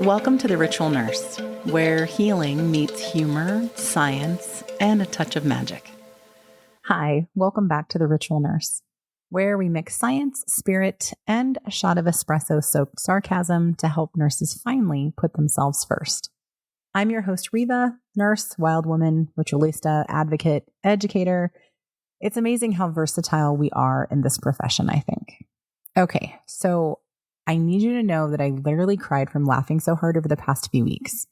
Welcome to The Ritual Nurse, where healing meets humor, science, and a touch of magic. Hi, welcome back to The Ritual Nurse, where we mix science, spirit, and a shot of espresso-soaked sarcasm to help nurses finally put themselves first. I'm your host, Reva, nurse, wild woman, ritualista, advocate, educator. It's amazing how versatile we are in this profession, I think. Okay, so I need you to know that I literally cried from laughing so hard over the past few weeks.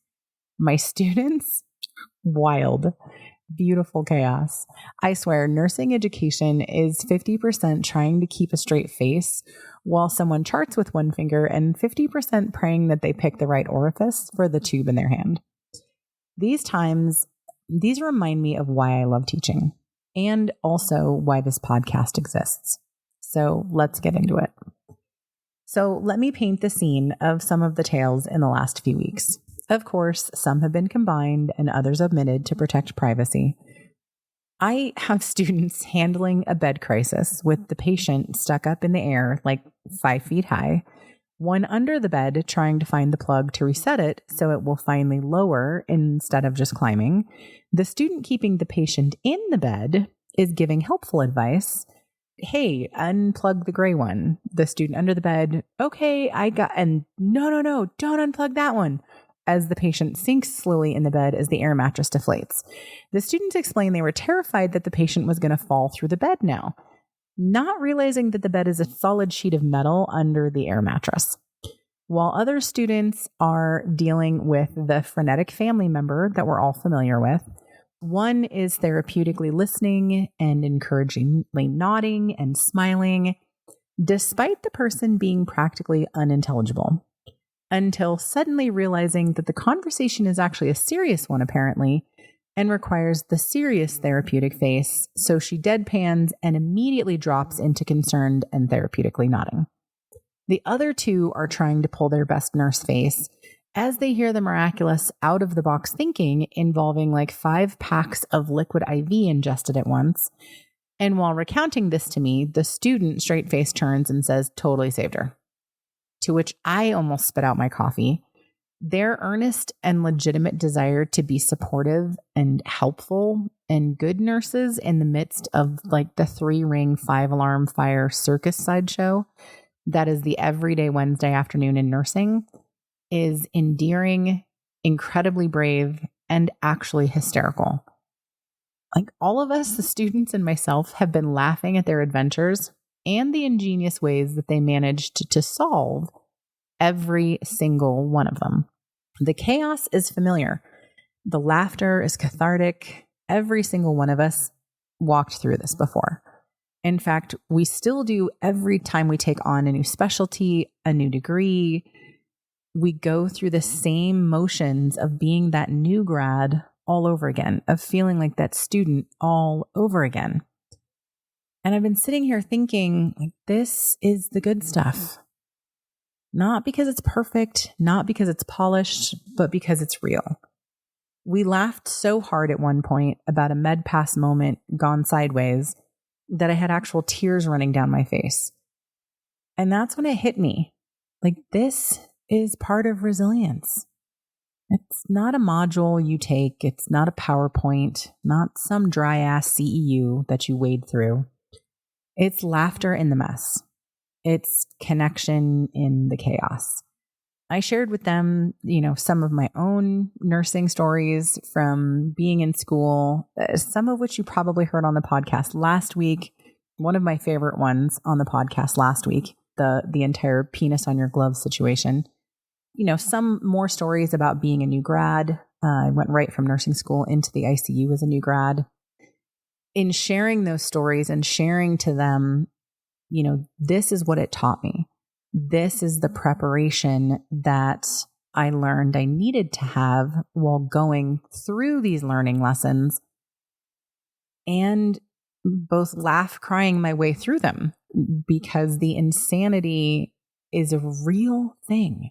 My students, wild, beautiful chaos. I swear, nursing education is 50% trying to keep a straight face while someone charts with one finger and 50% praying that they pick the right orifice for the tube in their hand. These remind me of why I love teaching and also why this podcast exists. So let's get into it. So let me paint the scene of some of the tales in the last few weeks. Of course, some have been combined and others omitted to protect privacy. I have students handling a bed crisis with the patient stuck up in the air like 5 feet high, one under the bed trying to find the plug to reset it so it will finally lower instead of just climbing. The student keeping the patient in the bed is giving helpful advice. Hey, unplug the gray one. The student under the bed, okay, no, don't unplug that one. As the patient sinks slowly in the bed as the air mattress deflates. The students explained they were terrified that the patient was going to fall through the bed now, not realizing that the bed is a solid sheet of metal under the air mattress. While other students are dealing with the frenetic family member that we're all familiar with, one is therapeutically listening and encouragingly nodding and smiling, despite the person being practically unintelligible, until suddenly realizing that the conversation is actually a serious one, apparently, and requires the serious therapeutic face, so she deadpans and immediately drops into concerned and therapeutically nodding. The other two are trying to pull their best nurse face as they hear the miraculous out-of-the-box thinking involving like 5 packs of liquid IV ingested at once. And while recounting this to me, the student straight-faced turns and says, totally saved her. To which I almost spit out my coffee. Their earnest and legitimate desire to be supportive and helpful and good nurses in the midst of like the 3-ring 5-alarm fire circus sideshow that is the everyday Wednesday afternoon in nursing is endearing, incredibly brave, and actually hysterical. Like all of us, the students and myself, have been laughing at their adventures and the ingenious ways that they managed to solve every single one of them. The chaos is familiar. The laughter is cathartic. Every single one of us walked through this before. In fact, we still do every time we take on a new specialty, a new degree. We go through the same motions of being that new grad all over again, of feeling like that student all over again. And I've been sitting here thinking, like, this is the good stuff. Not because it's perfect, not because it's polished, but because it's real. We laughed so hard at one point about a med pass moment gone sideways that I had actual tears running down my face. And that's when it hit me. Like, this is part of resilience. It's not a module you take. It's not a PowerPoint, not some dry ass CEU that you wade through. It's laughter in the mess. It's connection in the chaos. I shared with them, some of my own nursing stories from being in school, some of which you probably heard on the podcast last week. One of my favorite ones on the podcast last week, the entire penis on your glove situation. Some more stories about being a new grad. I went right from nursing school into the ICU as a new grad. In sharing those stories and sharing to them, this is what it taught me. This is the preparation that I learned I needed to have while going through these learning lessons, and both laugh crying my way through them, because the insanity is a real thing.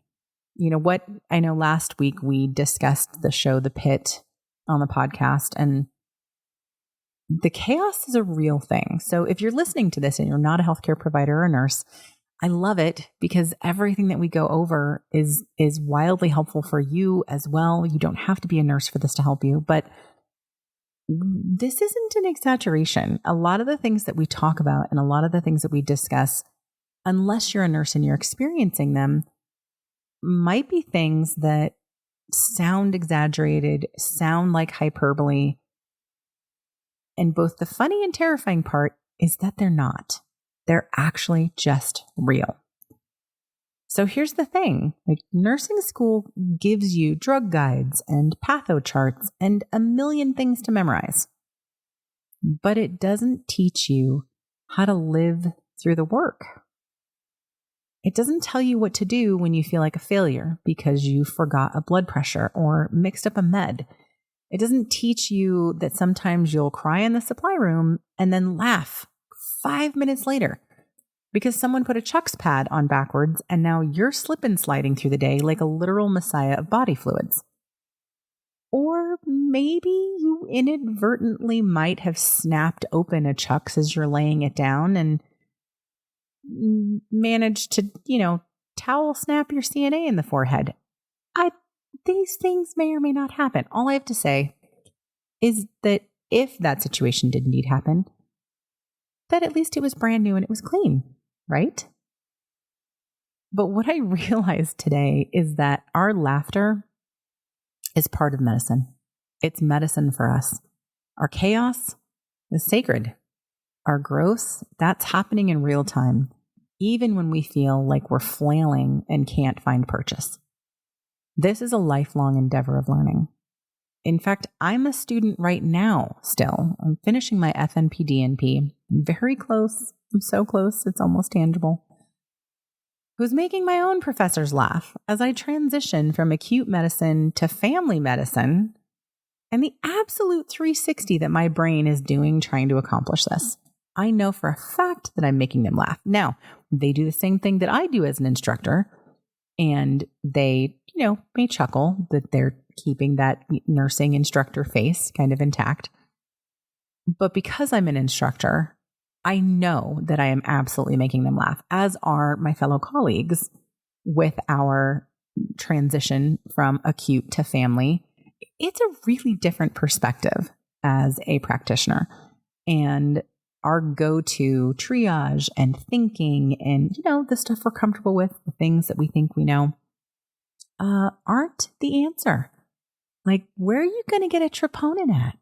What I know last week we discussed the show The Pit on the podcast, and the chaos is a real thing. So if you're listening to this and you're not a healthcare provider or nurse, I love it because everything that we go over is wildly helpful for you as well. You don't have to be a nurse for this to help you, but this isn't an exaggeration. A lot of the things that we talk about and a lot of the things that we discuss, unless you're a nurse and you're experiencing them, might be things that sound exaggerated, sound like hyperbole. And both the funny and terrifying part is that they're not. They're actually just real. So here's the thing, like nursing school gives you drug guides and patho charts and a million things to memorize, but it doesn't teach you how to live through the work. It doesn't tell you what to do when you feel like a failure because you forgot a blood pressure or mixed up a med. It doesn't teach you that sometimes you'll cry in the supply room and then laugh 5 minutes later because someone put a chux pad on backwards and now you're slip and sliding through the day like a literal messiah of body fluids. Or maybe you inadvertently might have snapped open a chux as you're laying it down and managed to, towel snap your CNA in the forehead. These things may or may not happen. All I have to say is that if that situation did indeed happen, that at least it was brand new and it was clean, right? But what I realized today is that our laughter is part of medicine. It's medicine for us. Our chaos is sacred. Our growth, that's happening in real time, even when we feel like we're flailing and can't find purchase. This is a lifelong endeavor of learning. In fact, I'm a student right now still. I'm finishing my FNP DNP. I'm very close. I'm so close, it's almost tangible. Who's making my own professors laugh as I transition from acute medicine to family medicine and the absolute 360 that my brain is doing trying to accomplish this. I know for a fact that I'm making them laugh. Now, they do the same thing that I do as an instructor, and they, may chuckle that they're keeping that nursing instructor face kind of intact. But because I'm an instructor, I know that I am absolutely making them laugh, as are my fellow colleagues with our transition from acute to family. It's a really different perspective as a practitioner. And our go-to triage and thinking and, the stuff we're comfortable with, the things that we think we know, aren't the answer. Like, where are you going to get a troponin at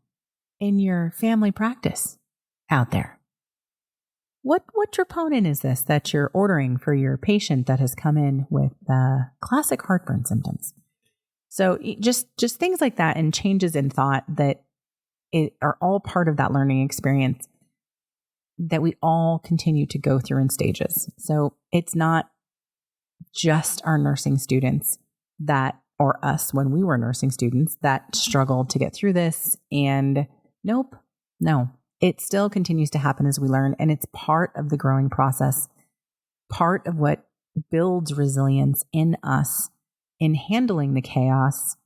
in your family practice out there? What troponin is this that you're ordering for your patient that has come in with classic heartburn symptoms? So just things like that and changes in thought that are all part of that learning experience that we all continue to go through in stages. So it's not just our nursing students or us when we were nursing students that struggled to get through this. And no, it still continues to happen as we learn. And it's part of the growing process, part of what builds resilience in us in handling the chaos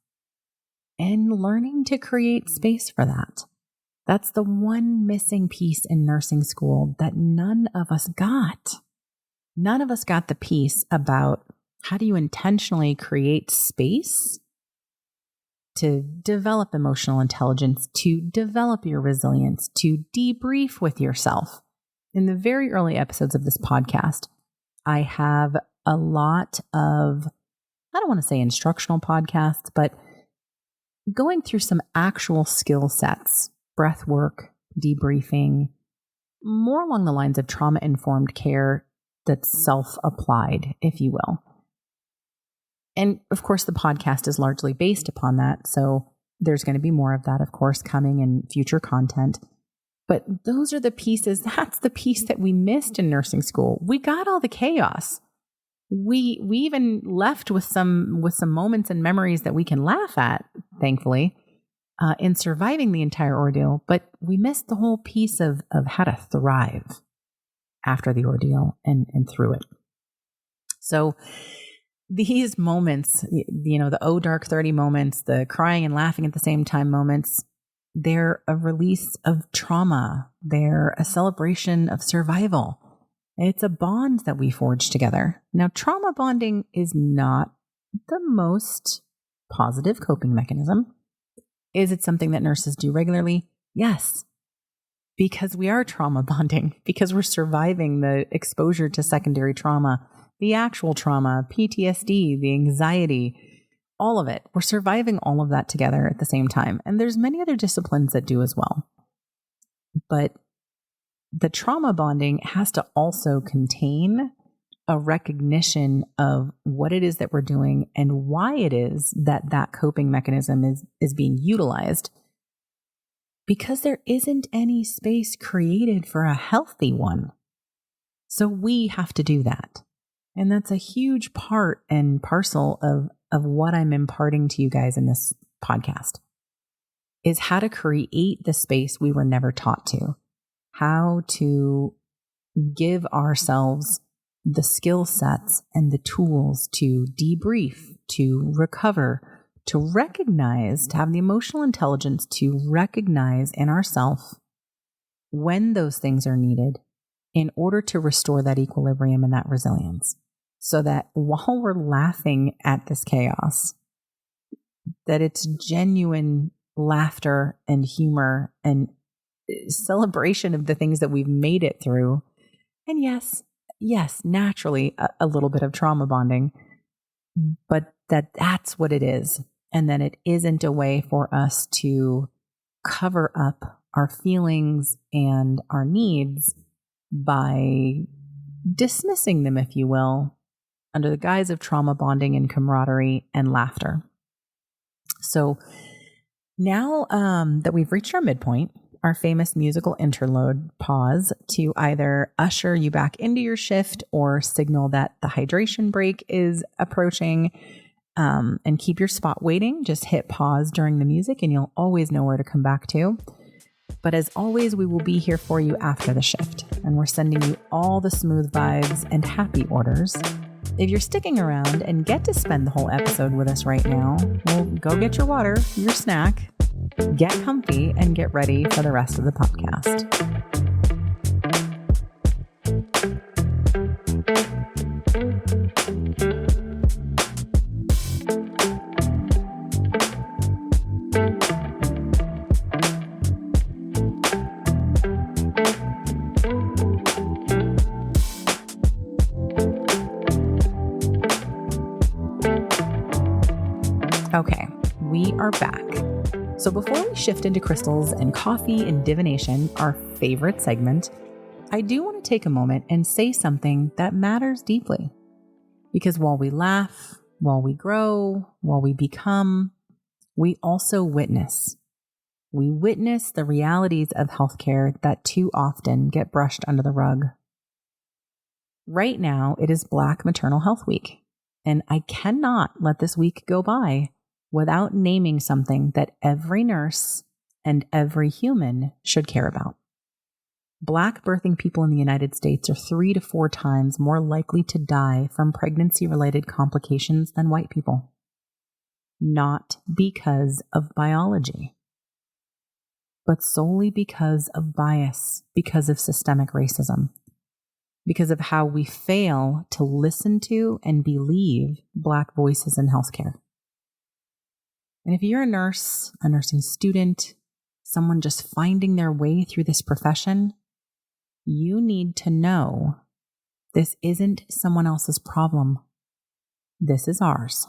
and learning to create space for that. That's the one missing piece in nursing school that none of us got. None of us got the piece about how do you intentionally create space to develop emotional intelligence, to develop your resilience, to debrief with yourself. In the very early episodes of this podcast, I have a lot of, I don't want to say instructional podcasts, but going through some actual skill sets, breath work, debriefing, more along the lines of trauma-informed care that's self-applied, if you will. And of course, the podcast is largely based upon that. So there's going to be more of that, of course, coming in future content. But those are the pieces. That's the piece that we missed in nursing school. We got all the chaos. We even left with some moments and memories that we can laugh at, thankfully, in surviving the entire ordeal. But we missed the whole piece of how to thrive after the ordeal and through it. So these moments, the oh dark 30 moments, the crying and laughing at the same time moments, they're a release of trauma. They're a celebration of survival. It's a bond that we forge together. Now, trauma bonding is not the most positive coping mechanism. Is it something that nurses do regularly? Yes, because we are trauma bonding, because we're surviving the exposure to secondary trauma, the actual trauma, PTSD, the anxiety, all of it. We're surviving all of that together at the same time. And there's many other disciplines that do as well. But the trauma bonding has to also contain a recognition of what it is that we're doing and why it is that that coping mechanism is being utilized, because there isn't any space created for a healthy one. So we have to do that. And that's a huge part and parcel of what I'm imparting to you guys in this podcast, is how to create the space we were never taught to, how to give ourselves the skill sets and the tools to debrief, to recover, to recognize, to have the emotional intelligence to recognize in ourselves when those things are needed in order to restore that equilibrium and that resilience. So that while we're laughing at this chaos, that it's genuine laughter and humor and celebration of the things that we've made it through. And yes, naturally a little bit of trauma bonding, but that's what it is. And then it isn't a way for us to cover up our feelings and our needs by dismissing them, if you will, under the guise of trauma bonding and camaraderie and laughter. So now that we've reached our midpoint, our famous musical interlude pause to either usher you back into your shift or signal that the hydration break is approaching, and keep your spot waiting. Just hit pause during the music and you'll always know where to come back to. But as always, we will be here for you after the shift, and we're sending you all the smooth vibes and happy orders. If you're sticking around and get to spend the whole episode with us right now, well, go get your water, your snack, get comfy, and get ready for the rest of the podcast. Okay, we are back. So before we shift into crystals and coffee and divination, our favorite segment, I do want to take a moment and say something that matters deeply. Because while we laugh, while we grow, while we become, we also witness. We witness the realities of healthcare that too often get brushed under the rug. Right now, it is Black Maternal Health Week, and I cannot let this week go by without naming something that every nurse and every human should care about. Black birthing people in the United States are 3 to 4 times more likely to die from pregnancy-related complications than white people. Not because of biology, but solely because of bias, because of systemic racism, because of how we fail to listen to and believe Black voices in healthcare. And if you're a nurse, a nursing student, someone just finding their way through this profession, you need to know this isn't someone else's problem. This is ours.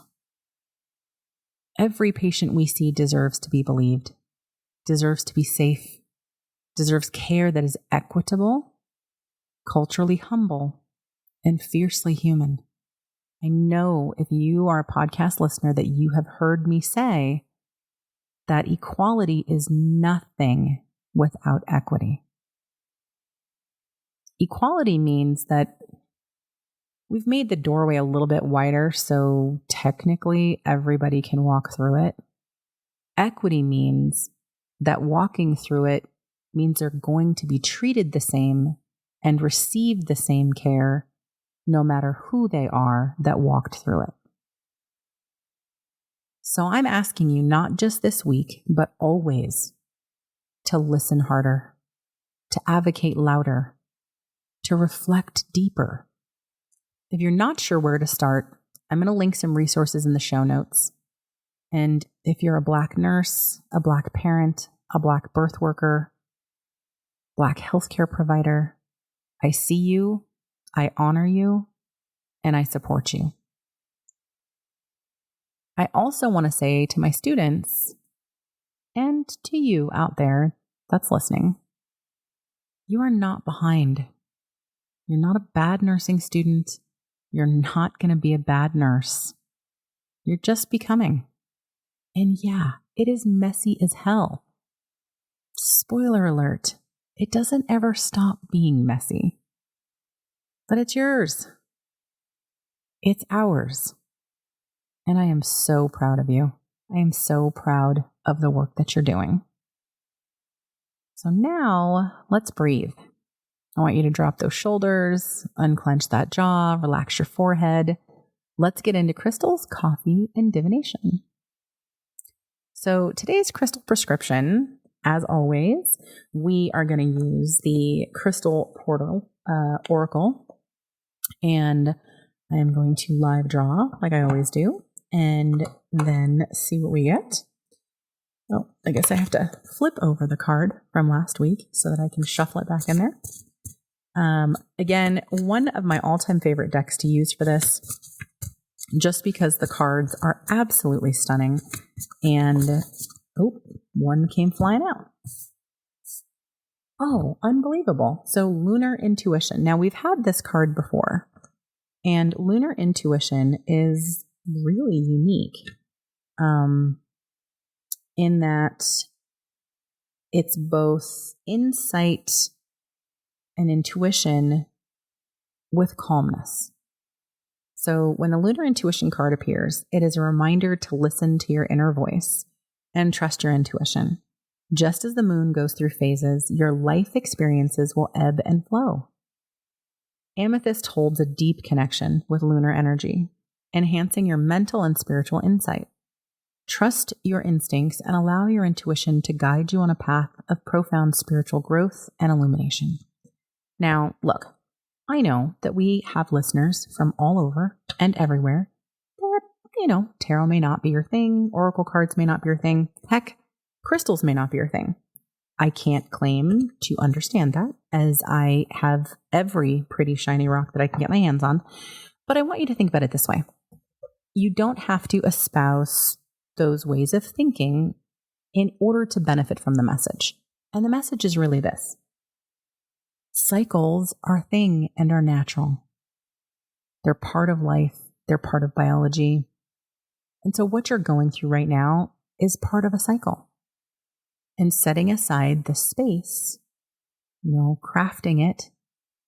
Every patient we see deserves to be believed, deserves to be safe, deserves care that is equitable, culturally humble, and fiercely human. I know if you are a podcast listener that you have heard me say that equality is nothing without equity. Equality means that we've made the doorway a little bit wider so technically everybody can walk through it. Equity means that walking through it means they're going to be treated the same and receive the same care no matter who they are that walked through it. So I'm asking you not just this week, but always to listen harder, to advocate louder, to reflect deeper. If you're not sure where to start, I'm going to link some resources in the show notes. And if you're a Black nurse, a Black parent, a Black birth worker, Black healthcare provider, I see you, I honor you, and I support you. I also want to say to my students and to you out there that's listening, you are not behind. You're not a bad nursing student. You're not going to be a bad nurse. You're just becoming. And yeah, it is messy as hell. Spoiler alert, it doesn't ever stop being messy. But it's yours. It's ours. And I am so proud of you. I am so proud of the work that you're doing. So now let's breathe. I want you to drop those shoulders, unclench that jaw, relax your forehead. Let's get into crystals, coffee, and divination. So today's crystal prescription, as always, we are going to use the Crystal Portal Oracle. And I am going to live draw like I always do and then see what we get. Oh, I guess I have to flip over the card from last week so that I can shuffle it back in there. Again, one of my all-time favorite decks to use for this, just because the cards are absolutely stunning. And, oh, one came flying out. Oh, unbelievable. So Lunar Intuition. Now, we've had this card before, and Lunar Intuition is really unique in that it's both insight and intuition with calmness. So when the Lunar Intuition card appears, it is a reminder to listen to your inner voice and trust your intuition. Just as the moon goes through phases, your life experiences will ebb and flow. Amethyst holds a deep connection with lunar energy, enhancing your mental and spiritual insight. Trust your instincts and allow your intuition to guide you on a path of profound spiritual growth and illumination. Now, look, I know that we have listeners from all over and everywhere, but, tarot may not be your thing, oracle cards may not be your thing, heck, crystals may not be your thing. I can't claim to understand that, as I have every pretty shiny rock that I can get my hands on, but I want you to think about it this way. You don't have to espouse those ways of thinking in order to benefit from the message. And the message is really this. Cycles are a thing and are natural. They're part of life. They're part of biology. And so what you're going through right now is part of a cycle. And setting aside the space, crafting it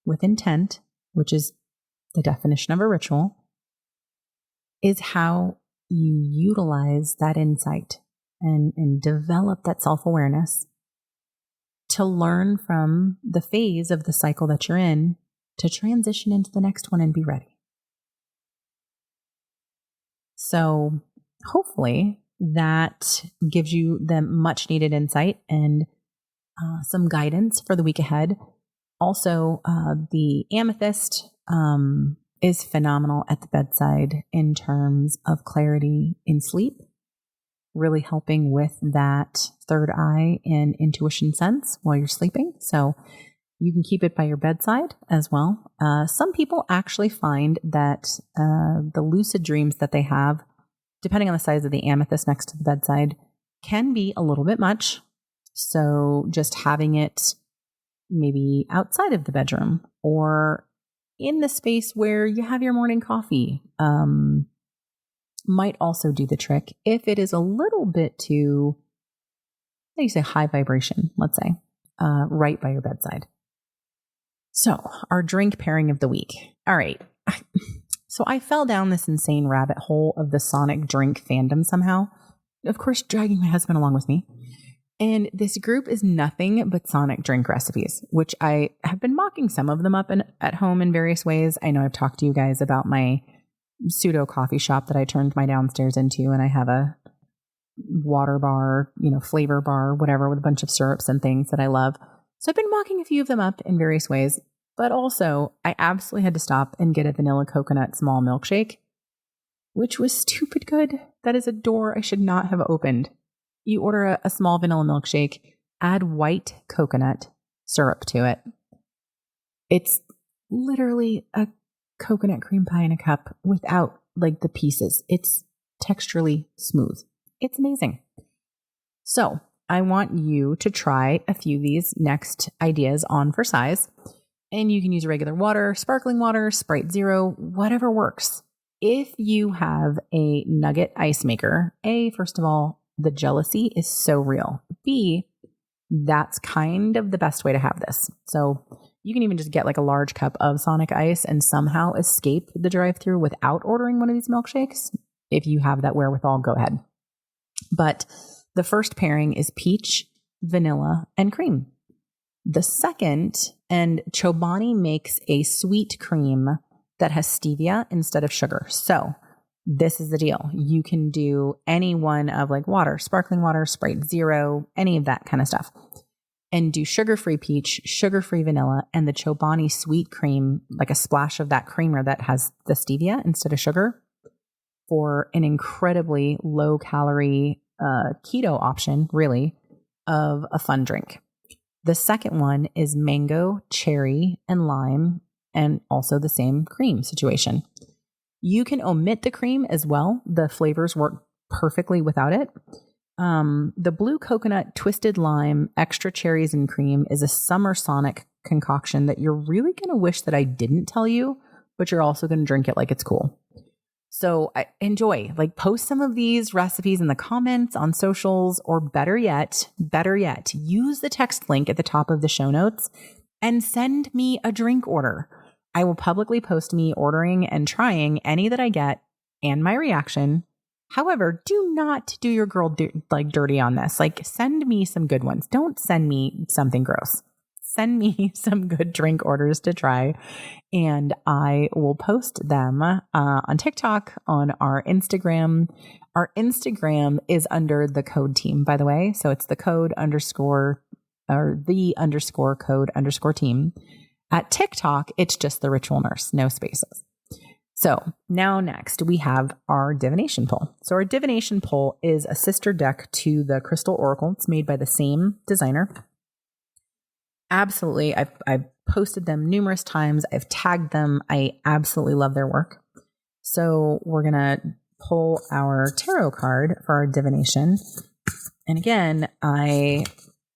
with intent, which is the definition of a ritual, is how you utilize that insight and develop that self-awareness to learn from the phase of the cycle that you're in to transition into the next one and be ready. So hopefully that gives you the much needed insight and some guidance for the week ahead. Also, the amethyst is phenomenal at the bedside in terms of clarity in sleep, really helping with that third eye and intuition sense while you're sleeping. So you can keep it by your bedside as well. Some people actually find that the lucid dreams that they have, depending on the size of the amethyst next to the bedside, can be a little bit much. So just having it maybe outside of the bedroom or in the space where you have your morning coffee might also do the trick if it is a little bit too, how do you say, high vibration, let's say, right by your bedside. So our drink pairing of the week. All right. So I fell down this insane rabbit hole of the Sonic drink fandom somehow. Of course, dragging my husband along with me. And this group is nothing but Sonic drink recipes, which I have been mocking some of them up at home in various ways. I know I've talked to you guys about my pseudo coffee shop that I turned my downstairs into, and I have a water bar, flavor bar, whatever, with a bunch of syrups and things that I love. So I've been mocking a few of them up in various ways. But also, I absolutely had to stop and get a vanilla coconut small milkshake, which was stupid good. That is a door I should not have opened. You order a small vanilla milkshake, add white coconut syrup to it. It's literally a coconut cream pie in a cup without like the pieces. It's texturally smooth. It's amazing. So I want you to try a few of these next ideas on for size. And you can use regular water, sparkling water, Sprite Zero, whatever works. If you have a nugget ice maker, A, first of all, the jealousy is so real. B, that's kind of the best way to have this. So you can even just get like a large cup of Sonic Ice and somehow escape the drive-thru without ordering one of these milkshakes. If you have that wherewithal, go ahead. But the first pairing is peach, vanilla, and cream. The second, and Chobani makes a sweet cream that has stevia instead of sugar. So this is the deal. You can do any one of like water, sparkling water, Sprite Zero, any of that kind of stuff. And do sugar-free peach, sugar-free vanilla, and the Chobani sweet cream, like a splash of that creamer that has the stevia instead of sugar, for an incredibly low-calorie keto option, really, of a fun drink. The second one is mango, cherry, and lime, and also the same cream situation. You can omit the cream as well. The flavors work perfectly without it. The blue coconut, twisted lime, extra cherries and cream is a summer Sonic concoction that you're really going to wish that I didn't tell you, but you're also going to drink it like it's cool. So enjoy, like post some of these recipes in the comments on socials, or better yet, use the text link at the top of the show notes and send me a drink order. I will publicly post me ordering and trying any that I get and my reaction. However, do not do your girl dirty on this. Like, send me some good ones. Don't send me something gross. Send me some good drink orders to try, and I will post them on TikTok, on our Instagram. Our Instagram is under the code team, by the way. So it's the code underscore or the underscore code underscore team. At TikTok, it's just the Ritual Nurse, no spaces. So now next we have our divination pole. So our divination pole is a sister deck to the Crystal Oracle. It's made by the same designer. Absolutely. I've posted them numerous times. I've tagged them. I absolutely love their work. So we're going to pull our tarot card for our divination. And again, I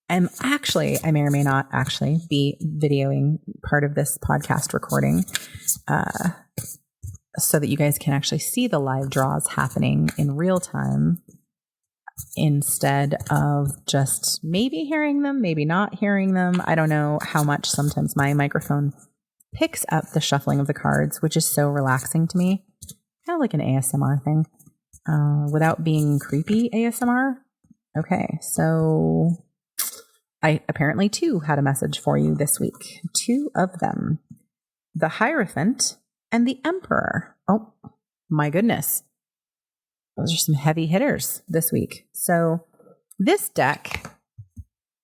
may or may not actually be videoing part of this podcast recording so that you guys can actually see the live draws happening in real time instead of just maybe hearing them, maybe not hearing them. I don't know how much sometimes my microphone picks up the shuffling of the cards, which is so relaxing to me. Kind of like an ASMR thing without being creepy ASMR. Okay, so I apparently too had a message for you this week. Two of them. The Hierophant and the Emperor. Oh, my goodness. Those are some heavy hitters this week. So this deck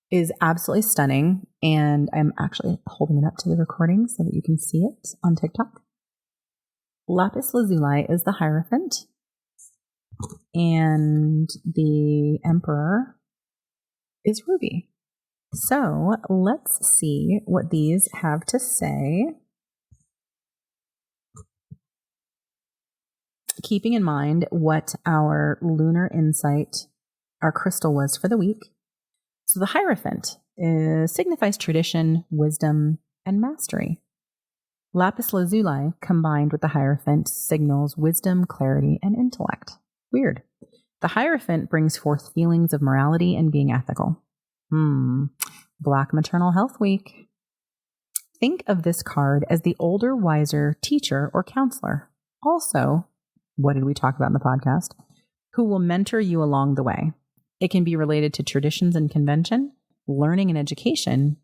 is absolutely stunning, and I'm actually holding it up to the recording so that you can see it on TikTok. Lapis Lazuli is the Hierophant, and the Emperor is Ruby. So let's see what these have to say. Keeping in mind what our lunar insight, our crystal was for the week. So the Hierophant signifies tradition, wisdom, and mastery. Lapis Lazuli combined with the Hierophant signals wisdom, clarity, and intellect. Weird. The Hierophant brings forth feelings of morality and being ethical. Black Maternal Health Week. Think of this card as the older, wiser teacher or counselor. Also, what did we talk about in the podcast? Who will mentor you along the way. It can be related to traditions and convention, learning and education,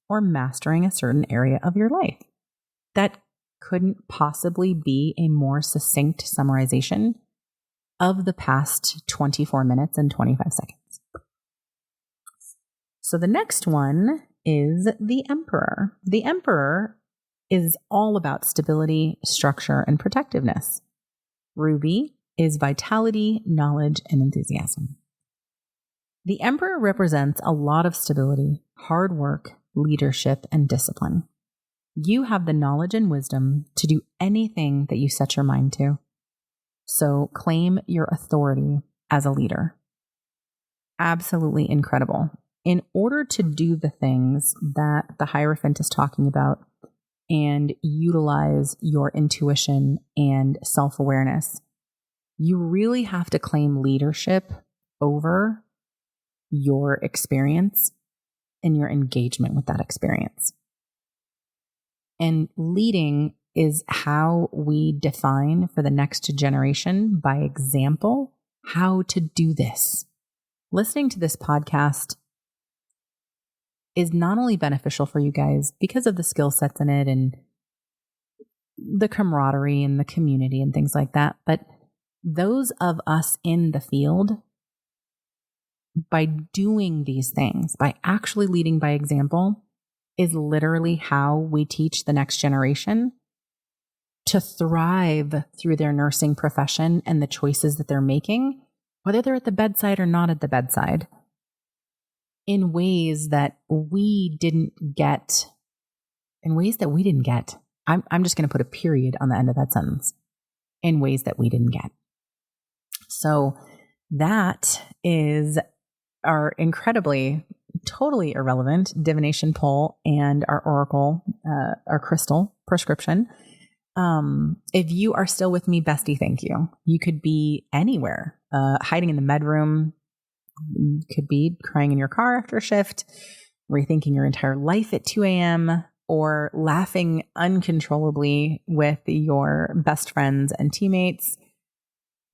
or mastering a certain area of your life. That couldn't possibly be a more succinct summarization of the past 24 minutes and 25 seconds. So the next one is the Emperor. The Emperor is all about stability, structure, and protectiveness. Ruby is vitality, knowledge, and enthusiasm. The Emperor represents a lot of stability, hard work, leadership, and discipline. You have the knowledge and wisdom to do anything that you set your mind to. So claim your authority as a leader. Absolutely incredible. In order to do the things that the Hierophant is talking about and utilize your intuition and self-awareness, you really have to claim leadership over your experience and your engagement with that experience. And leading is how we define for the next generation by example how to do this. Listening to this podcast is not only beneficial for you guys because of the skill sets in it and the camaraderie and the community and things like that, but those of us in the field, by doing these things, by actually leading by example, is literally how we teach the next generation to thrive through their nursing profession and the choices that they're making, whether they're at the bedside or not at the bedside, in ways that we didn't get. I'm just going to put a period on the end of that sentence. In ways that we didn't get. So that is our incredibly, totally irrelevant divination poll and our oracle, our crystal prescription. If you are still with me, bestie, thank you. You could be anywhere, hiding in the bedroom, could be crying in your car after a shift, rethinking your entire life at 2 a.m., or laughing uncontrollably with your best friends and teammates.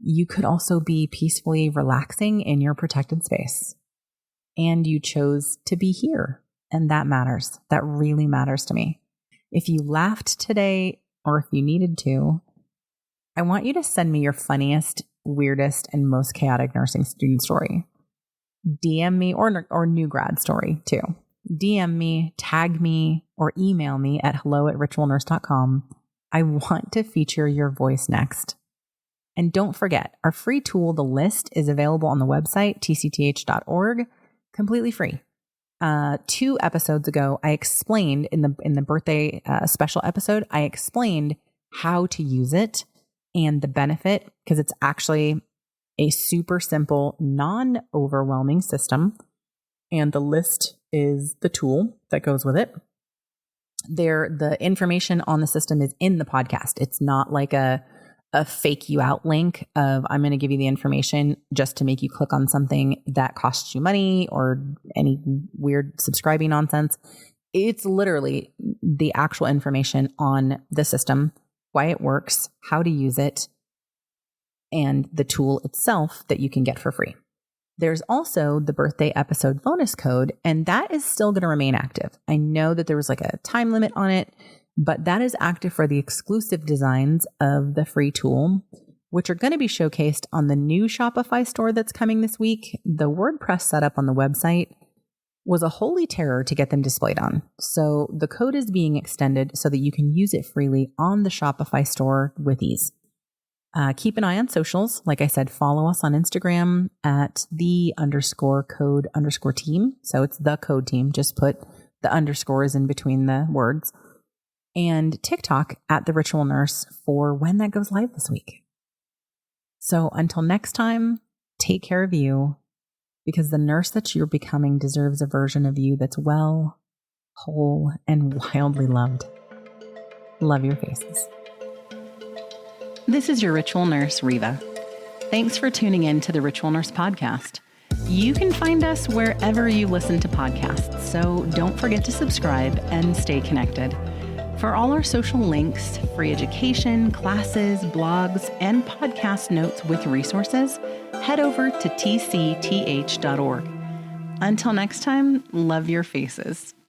You could also be peacefully relaxing in your protected space. And you chose to be here. And that matters. That really matters to me. If you laughed today, or if you needed to, I want you to send me your funniest, weirdest, and most chaotic nursing student story. DM me, or new grad story too. DM me, tag me, or email me at hello@ritualnurse.com. I want to feature your voice next. And don't forget, our free tool, The List, is available on the website, tcth.org, completely free. 2 episodes ago, I explained in the birthday special episode, I explained how to use it and the benefit, because it's actually a super simple, non-overwhelming system. And the list is the tool that goes with it. The information on the system is in the podcast. It's not like a fake you out link of I'm going to give you the information just to make you click on something that costs you money or any weird subscribing nonsense. It's literally the actual information on the system, why it works, how to use it, and the tool itself that you can get for free. There's also the birthday episode bonus code, and that is still going to remain active. I know that there was like a time limit on it, but that is active for the exclusive designs of the free tool, which are going to be showcased on the new Shopify store that's coming this week. The WordPress setup on the website was a holy terror to get them displayed on. So the code is being extended so that you can use it freely on the Shopify store with ease. Keep an eye on socials. Like I said, follow us on Instagram at _code_team. So it's the code team. Just put the underscores in between the words. And TikTok at The Ritual Nurse for when that goes live this week. So until next time, take care of you, because the nurse that you're becoming deserves a version of you that's well, whole, and wildly loved. Love your faces. This is your Ritual Nurse, Riva. Thanks for tuning in to the Ritual Nurse podcast. You can find us wherever you listen to podcasts, so don't forget to subscribe and stay connected. For all our social links, free education, classes, blogs, and podcast notes with resources, head over to tcth.org. Until next time, love your faces.